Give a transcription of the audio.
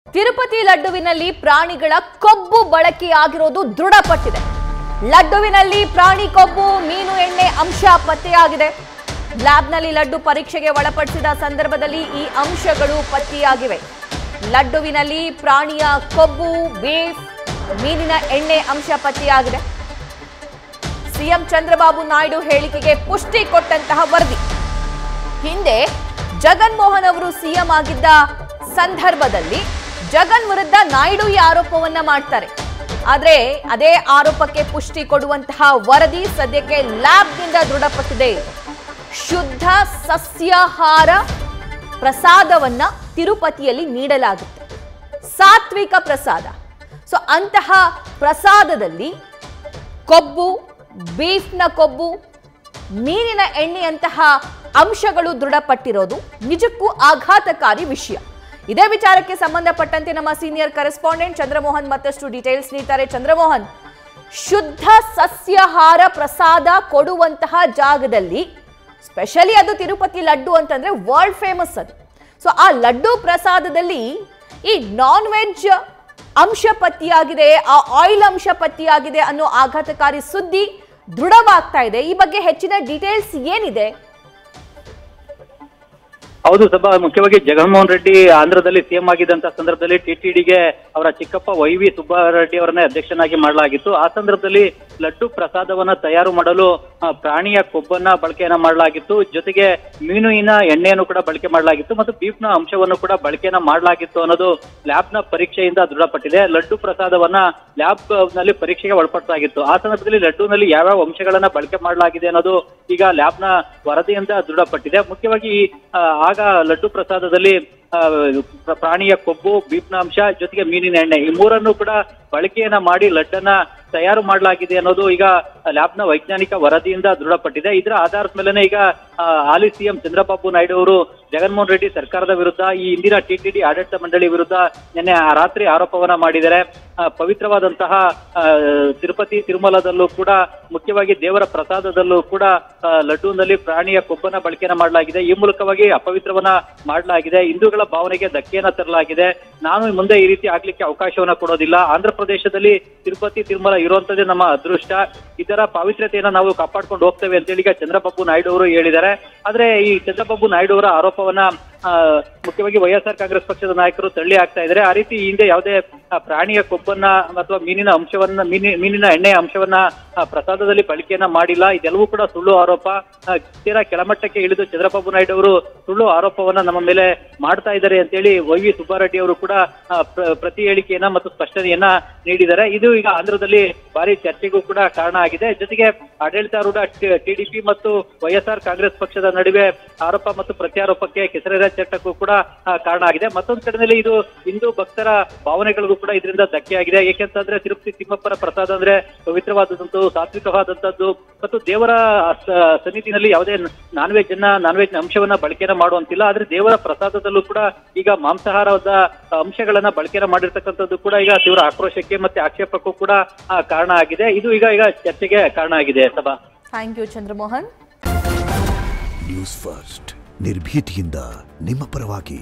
ತಿರುಪತಿ ಲಡ್ಡುವಿನಲ್ಲಿ ಪ್ರಾಣಿಗಳ ಕೊಬ್ಬು ಬಳಕೆಯಾಗಿರೋದು ದೃಢಪಟ್ಟಿದೆ. ಲಡ್ಡುವಿನಲ್ಲಿ ಪ್ರಾಣಿ ಕೊಬ್ಬು, ಮೀನು ಎಣ್ಣೆ ಅಂಶ ಪತ್ತೆಯಾಗಿದೆ. ಲ್ಯಾಬ್ನಲ್ಲಿ ಲಡ್ಡು ಪರೀಕ್ಷೆಗೆ ಒಳಪಡಿಸಿದ ಸಂದರ್ಭದಲ್ಲಿ ಈ ಅಂಶಗಳು ಪತ್ತೆಯಾಗಿವೆ. ಲಡ್ಡುವಿನಲ್ಲಿ ಪ್ರಾಣಿಯ ಕೊಬ್ಬು, ಬೀಫ್, ಮೀನಿನ ಎಣ್ಣೆ ಅಂಶ ಪತ್ತೆಯಾಗಿದೆ. ಸಿಎಂ ಚಂದ್ರಬಾಬು ನಾಯ್ಡು ಹೇಳಿಕೆಗೆ ಪುಷ್ಟಿ ಕೊಟ್ಟಂತಹ ವರದಿ. ಹಿಂದೆ ಜಗನ್ ಮೋಹನ್ ಅವರು ಸಿಎಂ ಆಗಿದ್ದ ಸಂದರ್ಭದಲ್ಲಿ ಜಗನ್ ವಿರುದ್ಧ ನಾಯ್ಡು ಈ ಆರೋಪವನ್ನ ಮಾಡ್ತಾರೆ. ಆದ್ರೆ ಅದೇ ಆರೋಪಕ್ಕೆ ಪುಷ್ಟಿ ಕೊಡುವಂತಹ ವರದಿ ಸದ್ಯಕ್ಕೆ ಲ್ಯಾಬ್ನಿಂದ ದೃಢಪಟ್ಟಿದೆ. ಶುದ್ಧ ಸಸ್ಯಾಹಾರ ಪ್ರಸಾದವನ್ನ ತಿರುಪತಿಯಲ್ಲಿ ನೀಡಲಾಗುತ್ತೆ. ಸಾತ್ವಿಕ ಪ್ರಸಾದ. ಸೊ ಅಂತಹ ಪ್ರಸಾದದಲ್ಲಿ ಕೊಬ್ಬು, ಬೀಫ್ನ ಕೊಬ್ಬು, ಮೀನಿನ ಎಣ್ಣೆಯಂತಹ ಅಂಶಗಳು ದೃಢಪಟ್ಟಿರೋದು ನಿಜಕ್ಕೂ ಆಘಾತಕಾರಿ ವಿಷಯ. ಇದೇ ವಿಚಾರಕ್ಕೆ ಸಂಬಂಧಪಟ್ಟಂತೆ ನಮ್ಮ ಸೀನಿಯರ್ ಕರೆಸ್ಪಾಂಡೆಂಟ್ ಚಂದ್ರಮೋಹನ್ ಮತ್ತಷ್ಟು ಡೀಟೇಲ್ಸ್ ನೀಡ್ತಾರೆ. ಚಂದ್ರಮೋಹನ್, ಶುದ್ಧ ಸಸ್ಯಾಹಾರ ಪ್ರಸಾದ ಕೊಡುವಂತಹ ಜಾಗದಲ್ಲಿ, ಸ್ಪೆಷಲಿ ಅದು ತಿರುಪತಿ ಲಡ್ಡು ಅಂತಂದ್ರೆ ವರ್ಲ್ಡ್ ಫೇಮಸ್ ಅದು. ಸೊ ಆ ಲಡ್ಡು ಪ್ರಸಾದದಲ್ಲಿ ಈ ನಾನ್ ವೆಜ್ ಅಂಶ ಪತ್ತೆಯಾಗಿದೆ, ಆ ಆಯಿಲ್ ಅಂಶ ಪತ್ತೆಯಾಗಿದೆ ಅನ್ನೋ ಆಘಾತಕಾರಿ ಸುದ್ದಿ ದೃಢವಾಗ್ತಾ ಇದೆ. ಈ ಬಗ್ಗೆ ಹೆಚ್ಚಿನ ಡೀಟೇಲ್ಸ್ ಏನಿದೆ? ಹೌದು ಸಭಾ, ಮುಖ್ಯವಾಗಿ ಜಗನ್ಮೋಹನ್ ರೆಡ್ಡಿ ಆಂಧ್ರದಲ್ಲಿ ಸಿಎಂ ಆಗಿದ್ದಂತ ಸಂದರ್ಭದಲ್ಲಿ ಟಿಟಿಡಿಗೆ ಅವರ ಚಿಕ್ಕಪ್ಪ ವೈ.ವಿ. ಸುಬ್ಬಾರೆಡ್ಡಿ ಅವರನ್ನೇ ಅಧ್ಯಕ್ಷನಾಗಿ ಮಾಡಲಾಗಿತ್ತು. ಆ ಸಂದರ್ಭದಲ್ಲಿ ಲಡ್ಡು ಪ್ರಸಾದವನ್ನ ತಯಾರು ಮಾಡಲು ಪ್ರಾಣಿಯ ಕೊಬ್ಬನ್ನ ಬಳಕೆಯನ್ನ ಮಾಡಲಾಗಿತ್ತು. ಜೊತೆಗೆ ಮೀನಿನ ಎಣ್ಣೆಯನ್ನು ಕೂಡ ಬಳಕೆ ಮಾಡಲಾಗಿತ್ತು ಮತ್ತು ಬೀಫ್ನ ಅಂಶವನ್ನು ಕೂಡ ಬಳಕೆಯನ್ನ ಮಾಡಲಾಗಿತ್ತು ಅನ್ನೋದು ಲ್ಯಾಬ್ನ ಪರೀಕ್ಷೆಯಿಂದ ದೃಢಪಟ್ಟಿದೆ. ಲಡ್ಡು ಪ್ರಸಾದವನ್ನ ಲ್ಯಾಬ್ ನಲ್ಲಿ ಪರೀಕ್ಷೆಗೆ ಒಳಪಡಿಸಲಾಗಿತ್ತು. ಆ ಸಂದರ್ಭದಲ್ಲಿ ಲಡ್ಡುನಲ್ಲಿ ಯಾವ್ಯಾವ ಅಂಶಗಳನ್ನ ಬಳಕೆ ಮಾಡಲಾಗಿದೆ ಅನ್ನೋದು ಈಗ ಲ್ಯಾಬ್ನ ವರದಿಯಿಂದ ದೃಢಪಟ್ಟಿದೆ. ಮುಖ್ಯವಾಗಿ ಆಗ ಲಡ್ಡು ಪ್ರಸಾದದಲ್ಲಿ ಪ್ರಾಣಿಯ ಕೊಬ್ಬು, ಬೀಫ್ನ ಅಂಶ ಜೊತೆಗೆ ಮೀನಿನ ಎಣ್ಣೆ, ಈ ಮೂರನ್ನು ಕೂಡ ಬಳಕೆಯನ್ನ ಮಾಡಿ ಲಡ್ಡನ್ನ ತಯಾರು ಮಾಡಲಾಗಿದೆ ಅನ್ನೋದು ಈಗ ಲ್ಯಾಬ್ನ ವೈಜ್ಞಾನಿಕ ವರದಿಯಿಂದ ದೃಢಪಟ್ಟಿದೆ. ಇದರ ಆಧಾರದ ಮೇಲೆನೆ ಈಗ ಹಾಲಿ ಸಿಎಂ ಚಂದ್ರಬಾಬು ನಾಯ್ಡು ಅವರು ಜಗನ್ಮೋಹನ್ ರೆಡ್ಡಿ ಸರ್ಕಾರದ ವಿರುದ್ಧ, ಈ ಇಂದಿನ ಟಿಟಿಡಿ ಆಡಳಿತ ಮಂಡಳಿ ವಿರುದ್ಧ ನಿನ್ನೆ ರಾತ್ರಿ ಆರೋಪವನ್ನ ಮಾಡಿದ್ದಾರೆ. ಪವಿತ್ರವಾದಂತಹ ತಿರುಪತಿ ತಿರುಮಲದಲ್ಲೂ ಕೂಡ, ಮುಖ್ಯವಾಗಿ ದೇವರ ಪ್ರಸಾದದಲ್ಲೂ ಕೂಡ ಲಡ್ಡುನಲ್ಲಿ ಪ್ರಾಣಿಯ ಕೊಬ್ಬನ್ನ ಬಳಕೆಯನ್ನ ಮಾಡಲಾಗಿದೆ. ಈ ಮೂಲಕವಾಗಿ ಅಪವಿತ್ರವನ್ನ ಮಾಡಲಾಗಿದೆ. ಹಿಂದೂಗಳ ಭಾವನೆಗೆ ಧಕ್ಕೆಯನ್ನ ತರಲಾಗಿದೆ. ನಾನು ಮುಂದೆ ಈ ರೀತಿ ಆಗ್ಲಿಕ್ಕೆ ಅವಕಾಶವನ್ನ ಕೊಡೋದಿಲ್ಲ. ಆಂಧ್ರ ಪ್ರದೇಶದಲ್ಲಿ ತಿರುಪತಿ ತಿರುಮಲ ಇರುವಂತದ್ದೇ ನಮ್ಮ ಅದೃಷ್ಟ. ಇದರ ಪಾವಿತ್ರ್ಯತೆಯನ್ನ ನಾವು ಕಾಪಾಡ್ಕೊಂಡು ಹೋಗ್ತೇವೆ ಅಂತೇಳಿ ಈಗ ಚಂದ್ರಬಾಬು ನಾಯ್ಡು ಅವರು ಹೇಳಿದ್ದಾರೆ. ಆದ್ರೆ ಈ ಚಂದ್ರಬಾಬು ನಾಯ್ಡು ಅವರ ಆರೋಪವನ್ನ ಮುಖ್ಯವಾಗಿ ವೈಎಸ್ಆರ್ ಕಾಂಗ್ರೆಸ್ ಪಕ್ಷದ ನಾಯಕರು ತಳ್ಳಿ ಹಾಕ್ತಾ ಇದ್ದಾರೆ. ಆ ರೀತಿ ಹಿಂದೆ ಯಾವುದೇ ಪ್ರಾಣಿಯ ಕೊಬ್ಬನ್ನ ಅಥವಾ ಮೀನಿನ ಎಣ್ಣೆಯ ಅಂಶವನ್ನ ಪ್ರಸಾದದಲ್ಲಿ ಬಳಕೆಯನ್ನ ಮಾಡಿಲ್ಲ. ಇದೆಲ್ಲವೂ ಕೂಡ ಸುಳ್ಳು ಆರೋಪ. ತೀರಾ ಕೆಳಮಟ್ಟಕ್ಕೆ ಇಳಿದು ಚಂದ್ರಬಾಬು ನಾಯ್ಡು ಅವರು ಸುಳ್ಳು ಆರೋಪವನ್ನ ನಮ್ಮ ಮೇಲೆ ಮಾಡ್ತಾ ಇದ್ದಾರೆ ಅಂತೇಳಿ ವೈ.ವಿ. ಸುಬ್ಬಾರೆಡ್ಡಿ ಅವರು ಕೂಡ ಪ್ರತಿ ಹೇಳಿಕೆಯನ್ನ ಮತ್ತು ಸ್ಪಷ್ಟನೆಯನ್ನ ನೀಡಿದ್ದಾರೆ. ಇದು ಈಗ ಆಂಧ್ರದಲ್ಲಿ ಭಾರಿ ಚರ್ಚೆಗೂ ಕೂಡ ಕಾರಣ ಆಗಿದೆ. ಜೊತೆಗೆ ಆಡಳಿತಾರೂಢ ಟಿಡಿಪಿ ಮತ್ತು ವೈಎಸ್ಆರ್ ಕಾಂಗ್ರೆಸ್ ಪಕ್ಷದ ನಡುವೆ ಆರೋಪ ಮತ್ತು ಪ್ರತ್ಯಾರೋಪಕ್ಕೆ ಕೆಸರೆರ ಚಟ್ಟಕ್ಕೂ ಕೂಡ ಕಾರಣ ಆಗಿದೆ. ಮತ್ತೊಂದು ಕಡೆಯಲ್ಲಿ ಇದು ಹಿಂದೂ ಭಕ್ತರ ಭಾವನೆಗಳಿಗೂ ಕೂಡ ಇದರಿಂದ ಧಕ್ಕೆಯಾಗಿದೆ. ಏಕೆಂತಂದ್ರೆ ತಿರುಪತಿ ತಿಮ್ಮಪ್ಪನ ಪ್ರಸಾದ ಅಂದ್ರೆ ಪವಿತ್ರವಾದಂತದ್ದು, ಸಾತ್ವಿಕವಾದಂತದ್ದು ಮತ್ತು ದೇವರ ಸನ್ನಿಧಿನಲ್ಲಿ ಯಾವುದೇ ನಾನ್ ವೆಜ್ ಅಂಶವನ್ನ ಬಳಕೆಯನ್ನ ಮಾಡುವಂತಿಲ್ಲ. ಆದ್ರೆ ದೇವರ ಪ್ರಸಾದದಲ್ಲೂ ಕೂಡ ಈಗ ಮಾಂಸಾಹಾರದ ಅಂಶಗಳನ್ನ ಬಳಕೆಯನ್ನ ಮಾಡಿರ್ತಕ್ಕಂಥದ್ದು ಕೂಡ ಈಗ ತೀವ್ರ ಆಕ್ರೋಶಕ್ಕೆ ಮತ್ತೆ ಆಕ್ಷೇಪಕ್ಕೂ ಕೂಡ ಕಾರಣ ಆಗಿದೆ. ಇದು ಈಗ ಚರ್ಚೆಗೆ ಕಾರಣ ಆಗಿದೆ. Sabha, thank you Chandramohan. News First ನಿರ್ಭೀತಿಯಿಂದ ನಿಮ್ಮ ಪರವಾಗಿ.